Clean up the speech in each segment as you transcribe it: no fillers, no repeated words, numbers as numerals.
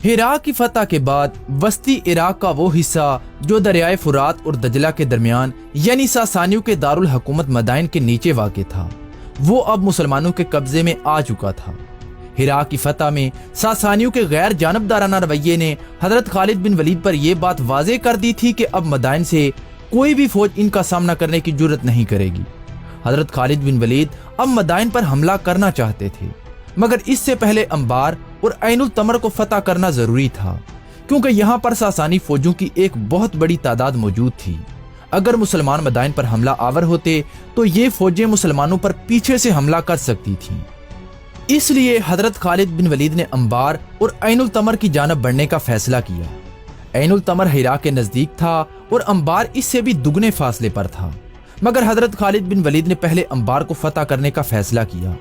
हिरा की फतह के बाद वस्ती इराक का वो हिस्सा जो दरियाए फुरात और दजला के दरमियान यानी सासानियों के दारुल हुकूमत मदाइन के नीचे वाक़ था, वो अब मुसलमानों के कब्जे में आ चुका था। हिरा की फतह में सासानियों के गैर जानबदाराना रवैये ने हजरत खालिद बिन वलीद पर यह बात वाज़ेह कर दी थी कि अब मदाइन से कोई भी फौज इनका सामना करने की जुर्रत नहीं करेगी। हजरत खालिद बिन वलीद अब मदाइन पर हमला करना चाहते थे, मगर इससे पहले अंबार और ऐनुल तमर को फतह करना जरूरी था, क्योंकि यहाँ पर सासानी फौजों की एक बहुत बड़ी तादाद मौजूद थी। अगर मुसलमान मदाइन पर हमला आवर होते तो ये फौजें मुसलमानों पर पीछे से हमला कर सकती थीं। इसलिए हजरत खालिद बिन वलीद ने अंबार और ऐनुल तमर की जानब बढ़ने का फैसला किया। ऐनुल तमर हिरा के नजदीक था और अंबार इससे भी दुगने फासले पर था, मगर हजरत खालिद बिन वलीद ने पहले अंबार को फतह करने का फैसला किया।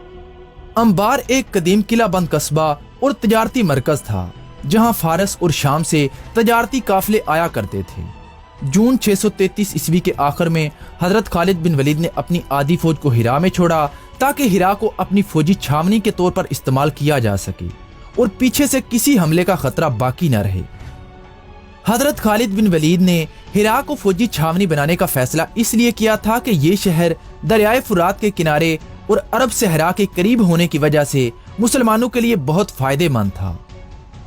अंबार एक कदीम किला बंद कस्बा और तजारती मरकज था, जहां फारस और शाम से तजारती काफिले आया करते थे। जून 633 ईस्वी के आखिर में हजरत खालिद बिन वलीद ने अपनी आधी फौज को हिरा में छोड़ा, ताकि हिरा को अपनी फौजी छावनी के तौर पर इस्तेमाल किया जा सके और पीछे से किसी हमले का खतरा बाकी न रहे। हजरत खालिद बिन वलीद ने हिरा को फौजी छावनी बनाने का फैसला इसलिए किया था कि ये शहर दरियाए फुरात के किनारे और अरब सहरा के करीब होने की वजह से मुसलमानों के लिए बहुत फायदेमंद था।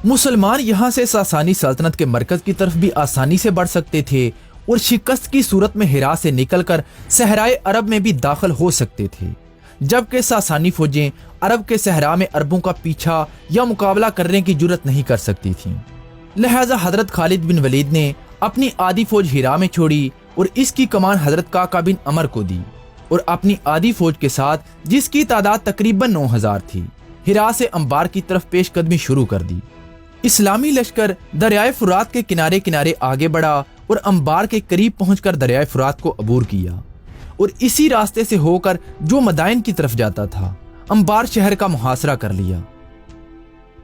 मुसलमान यहाँ से सासानी सल्तनत के मरकज की तरफ भी आसानी से बढ़ सकते थे और शिकस्त की सूरत में हिरा से निकलकर सहराए अरब में भी दाखिल हो सकते थे, जबकि सासानी फौजें अरब के सहरा में अरबों का पीछा या मुकाबला करने की जुर्रत नहीं कर सकती थीं। लिहाजा हजरत खालिद बिन वलीद ने अपनी आधी फौज हिरा में छोड़ी और इसकी कमान हजरत काका बिन अमर को दी और अपनी आधी फौज के साथ, जिसकी तादाद तकरीबन 9000 थी, हिरा से अंबार की तरफ पेशकदमी शुरू कर दी। इस्लामी लश्कर दरियाए फुरात के किनारे किनारे आगे बढ़ा और अंबार के करीब पहुंचकर दरियाए फुरात को अबूर किया और इसी रास्ते से होकर जो मदाइन की तरफ जाता था, अंबार शहर का मुहासरा कर लिया।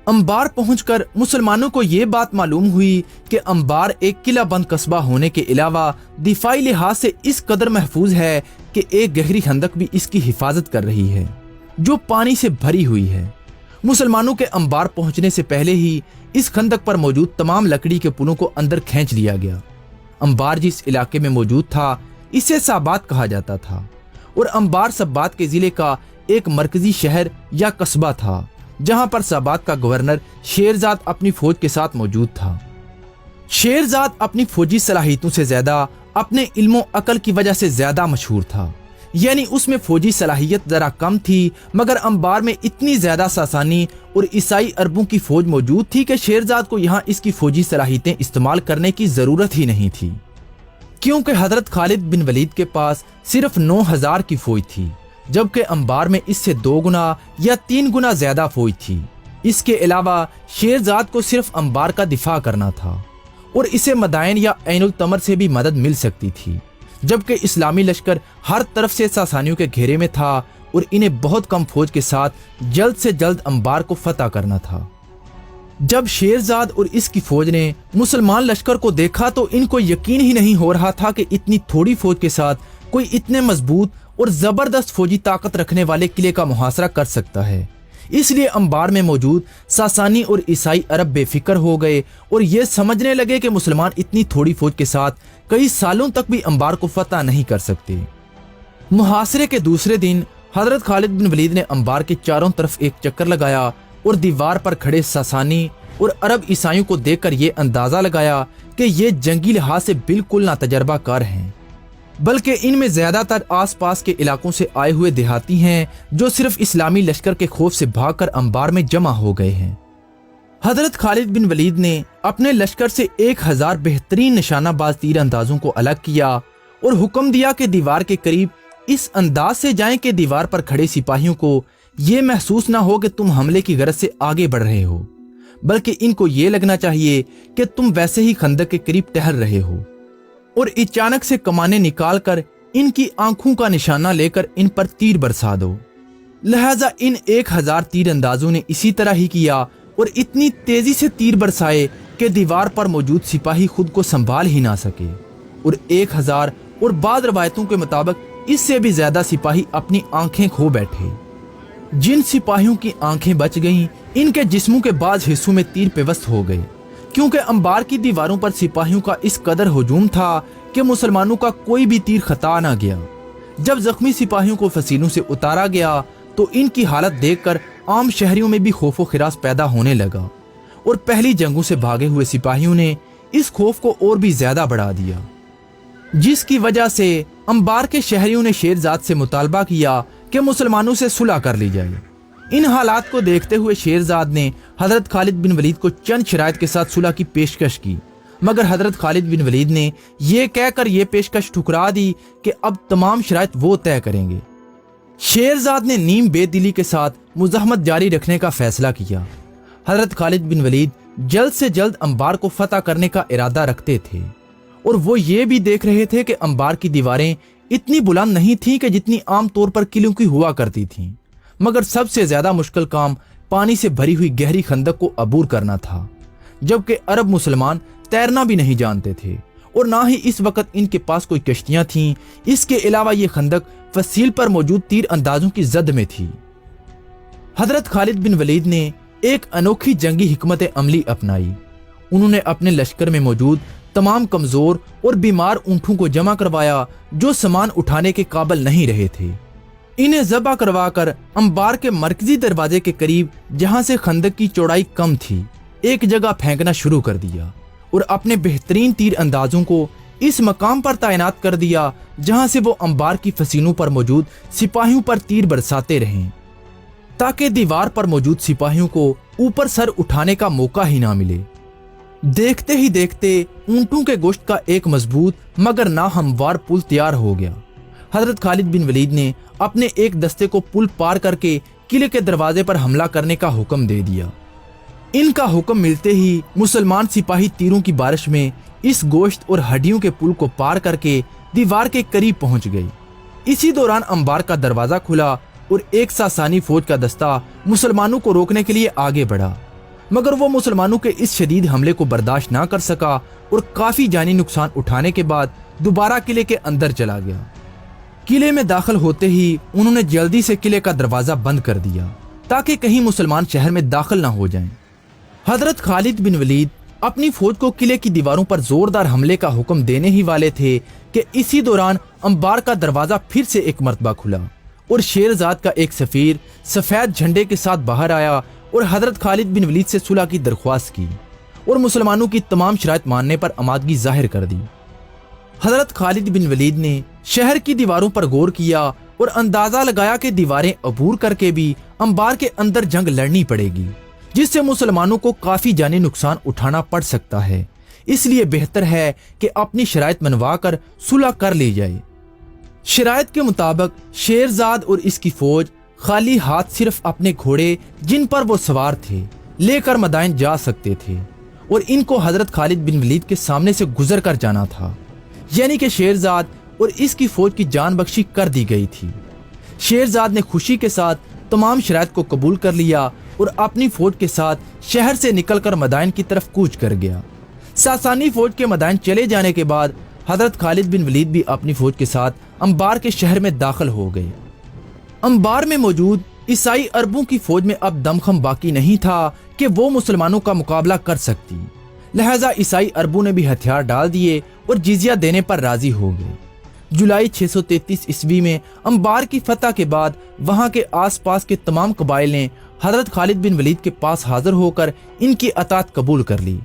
अंबार पहुंचकर मुसलमानों को ये बात मालूम हुई कि अंबार एक किला बंद कस्बा होने के अलावा दिफाई लिहाज से इस कदर महफूज है कि एक गहरी खंदक भी इसकी हिफाजत कर रही है, जो पानी से भरी हुई है। मुसलमानों के अंबार पहुंचने से पहले ही इस खंदक पर मौजूद तमाम लकड़ी के पुलों को अंदर खींच लिया गया। अंबार जिस इलाके में मौजूद था, इसे साबात कहा जाता था और अंबार सब्बात के जिले का एक मरकजी शहर या कस्बा था, जहां पर साबात का गवर्नर शेरजाद अपनी फौज के साथ मौजूद था। शेरजाद अपनी फौजी सलाहियतों से ज्यादा अपने इल्मो अकल की वजह से ज्यादा मशहूर था, यानी उसमें फौजी सलाहियत जरा कम थी, मगर अंबार में इतनी ज्यादा सासानी और ईसाई अरबों की फौज मौजूद थी कि शेरजाद को यहाँ इसकी फौजी सलाहियतें इस्तेमाल करने की जरूरत ही नहीं थी, क्योंकि हजरत खालिद बिन वलीद के पास सिर्फ 9000 की फौज थी, जबकि अंबार में इससे 2 गुना या 3 गुना ज्यादा फौज थी। इसके अलावा शेरजाद को सिर्फ अंबार का दिफा करना था और इसे मदाइन या ऐनुल तमर से भी मदद मिल सकती थी, जबकि इस्लामी लश्कर हर तरफ से सासानियों के घेरे में था और इन्हें बहुत कम फौज के साथ जल्द से जल्द अंबार को फतह करना था। जब शेरजाद और इसकी फौज ने मुसलमान लश्कर को देखा तो इनको यकीन ही नहीं हो रहा था कि इतनी थोड़ी फौज के साथ कोई इतने मजबूत और जबरदस्त फौजी ताकत रखने वाले किले का मुहासरा कर सकता है। इसलिए अंबार में मौजूद सासानी और ईसाई अरब बेफिक्र हो गए और ये समझने लगे कि मुसलमान इतनी थोड़ी फौज के साथ कई सालों तक भी अंबार को फतह नहीं कर सकते। मुहासरे के दूसरे दिन हजरत खालिद बिन वलीद ने अंबार के चारों तरफ एक चक्कर लगाया और दीवार पर खड़े सासानी और अरब ईसाइयों को देखकर ये अंदाजा लगाया कि ये जंगी लिहाज से बिल्कुल नातजर्बाकार हैं, बल्कि इनमें ज्यादातर आसपास के इलाकों से आए हुए देहाती हैं, जो सिर्फ इस्लामी लश्कर के खौफ से भागकर अंबार में जमा हो गए हैं। हजरत खालिद बिन वलीद ने अपने लश्कर से 1000 बेहतरीन निशानाबाज तीर अंदाजों को अलग किया और हुक्म दिया कि दीवार के करीब इस अंदाज से जाएं कि दीवार पर खड़े सिपाहियों को ये महसूस ना हो कि तुम हमले की गरज से आगे बढ़ रहे हो, बल्कि इनको ये लगना चाहिए कि तुम वैसे ही खंदक के करीब टहल रहे हो, और अचानक से कमाने निकाल कर इनकी आंखों का निशाना लेकर इन पर तीर बरसा दो। लिहाजा इन 1000 तीर अंदाजों ने इसी तरह ही किया और इतनी तेजी से तीर बरसाए कि दीवार पर मौजूद सिपाही खुद को संभाल ही ना सके, और 1000 और बाद रवायतों के मुताबिक इससे भी ज्यादा सिपाही अपनी आंखें खो बैठे। जिन सिपाहियों की आंखें बच गईं, इनके जिस्मों के बाज हिस्सों में तीर पेवस्त हो गए, क्योंकि अंबार की दीवारों पर सिपाहियों का इस कदर हुजूम था कि मुसलमानों का कोई भी तीर खता न गया। जब जख्मी सिपाहियों को फसीलों से उतारा गया तो इनकी हालत देखकर आम शहरियों में भी खौफो खिरास पैदा होने लगा और पहली जंगों से भागे हुए सिपाहियों ने इस खौफ को और भी ज्यादा बढ़ा दिया, जिसकी वजह से अंबार के शहरियों ने शेरजाद से मुतालबा किया कि मुसलमानों से सुलह कर ली जाए। इन हालात को देखते हुए शेरजाद ने हजरत खालिद बिन वलीद को चंद शराइत के साथ सुलह की पेशकश की, मगर हजरत खालिद बिन वलीद ने यह कहकर यह पेशकश ठुकरा दी कि अब तमाम शराइत वो तय करेंगे। शेरजाद ने नीम बेदिली के साथ मुज़ाहमत जारी रखने का फैसला किया। हजरत खालिद बिन वलीद जल्द से जल्द अंबार को फतह करने का इरादा रखते थे और वो ये भी देख रहे थे कि अंबार की दीवारें इतनी बुलंद नहीं थीं कि जितनी आम तौर पर किलों की हुआ करती थीं, मगर सबसे ज्यादा मुश्किल काम पानी से भरी हुई गहरी खंदक को अबूर करना था, जबकि अरब मुसलमान तैरना भी नहीं जानते थे और ना ही इस वक्त इनके पास कोई कश्तियां थीं। इसके अलावा ये खंदक फसील पर मौजूद तीर अंदाजों की जद में थी। हजरत खालिद बिन वलीद ने एक अनोखी जंगी हिकमत अमली अपनाई। उन्होंने अपने लश्कर में मौजूद तमाम कमजोर और बीमार ऊंटों को जमा करवाया जो सामान उठाने के काबिल नहीं रहे थे। इन्हें ज़बह करवाकर अंबार के मरकजी दरवाजे के करीब, जहां से खंदक की चौड़ाई कम थी, एक जगह फेंकना शुरू कर दिया और अपने बेहतरीन तीर अंदाजों को इस मकाम पर तैनात कर दिया जहां से वो अंबार की फसीलों पर मौजूद सिपाहियों पर तीर बरसाते रहें, ताकि दीवार पर मौजूद सिपाहियों को ऊपर सर उठाने का मौका ही ना मिले। देखते ही देखते ऊंटों के गोश्त का एक मजबूत मगर नाहमवार पुल तैयार हो गया। हजरत खालिद बिन वलीद ने अपने एक दस्ते को पुल पार करके किले के दरवाजे पर हमला करने का हुक्म दे दिया। इनका हुक्म मिलते ही मुसलमान सिपाही तीरों की बारिश में इस गोश्त और हड्डियों के पुल को पार करके दीवार के करीब पहुंच गई। इसी दौरान अंबार का दरवाजा खुला और एक सासानी फौज का दस्ता मुसलमानों को रोकने के लिए आगे बढ़ा, मगर वो मुसलमानों के इस शदीद हमले को बर्दाश्त ना कर सका और काफी जानी नुकसान उठाने के बाद दोबारा किले के अंदर चला गया। किले में दाखिल होते ही उन्होंने जल्दी से किले का दरवाजा बंद कर दिया ताकि कहीं मुसलमान शहर में दाखिल ना हो जाएं। हजरत खालिद बिन वलीद अपनी फौज को किले की दीवारों पर जोरदार हमले का हुक्म देने ही वाले थे कि इसी दौरान अंबार का दरवाजा फिर से एक मरतबा खुला और शेरजाद का एक सफीर सफेद झंडे के साथ बाहर आया और हजरत खालिद बिन वलीद से सुलह की दरख्वास्त की और मुसलमानों की तमाम शराइत मानने पर आमादगी जाहिर कर दी। हजरत खालिद बिन वलीद ने शहर की दीवारों पर गौर किया और अंदाजा लगाया कि दीवारें अबूर करके भी अंबार के अंदर जंग लड़नी पड़ेगी, जिससे मुसलमानों को काफी जानी नुकसान उठाना पड़ सकता है। इसलिए बेहतर है कि अपनी शराइत मनवा कर सुलह कर ली जाए। शराइत के मुताबिक शेरजाद और इसकी फौज खाली हाथ सिर्फ अपने घोड़े जिन पर वो सवार थे लेकर मदाइन जा सकते थे और इनको हजरत खालिद बिन वलीद के सामने से गुजर कर जाना था, यानी कि शेरजाद और इसकी फौज की जान बख्शी कर दी गई थी। शेरजाद ने खुशी के साथ तमाम शराइत को कबूल कर लिया और अपनी फौज के साथ शहर से निकलकर मदाइन की तरफ कूच कर गया। सासानी फौज के मदाइन चले जाने के बाद हजरत खालिद बिन वलीद भी अपनी फौज के साथ अंबार के शहर में दाखिल हो गए। अंबार में मौजूद ईसाई अरबों की फौज में अब दमखम बाकी नहीं था कि वो मुसलमानों का मुकाबला कर सकती, लिहाजा ईसाई अरबों ने भी हथियार डाल दिए और जिजिया देने पर राजी हो गए। जुलाई 633 ईस्वी में अंबार की फतह के बाद वहां के आसपास के तमाम कबाइल ने हजरत खालिद बिन वलीद के पास हाजिर होकर इनकी अतात कबूल कर ली।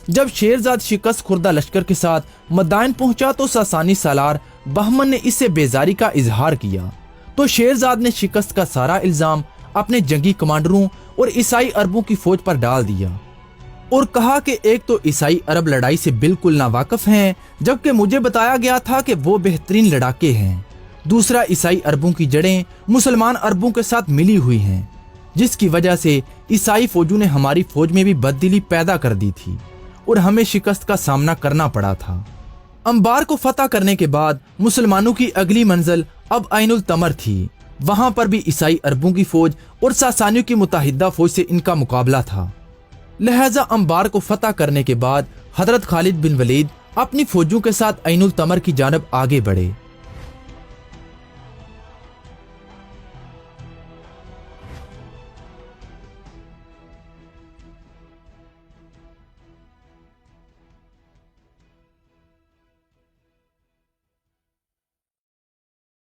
जब शेरजाद शिकस्त खुर्दा लश्कर के साथ मदाइन पहुंचा तो सासानी सालार बहमन ने इससे बेजारी का इजहार किया, तो शेरजाद ने शिकस्त का सारा इल्जाम अपने जंगी कमांडरों और ईसाई अरबों की फौज पर डाल दिया और कहा कि एक तो ईसाई अरब लड़ाई से बिल्कुल नावाकिफ हैं, जबकि मुझे बताया गया था कि वो बेहतरीन लड़ाके हैं। दूसरा, ईसाई अरबों की जड़ें मुसलमान अरबों के साथ मिली हुई हैं, जिसकी वजह से ईसाई फौजों ने हमारी फौज में भी बददिली पैदा कर दी थी और हमें शिकस्त का सामना करना पड़ा था। अंबार को फतह करने के बाद मुसलमानों की अगली मंजिल अब ऐनुल तमर थी। वहां पर भी ईसाई अरबों की फौज और सासानियों की मुताहिदा फौज से इनका मुकाबला था। लिहाजा अंबार को फतह करने के बाद हजरत खालिद बिन वलीद अपनी फौजों के साथ ऐनुल तमर की जानब आगे बढ़े।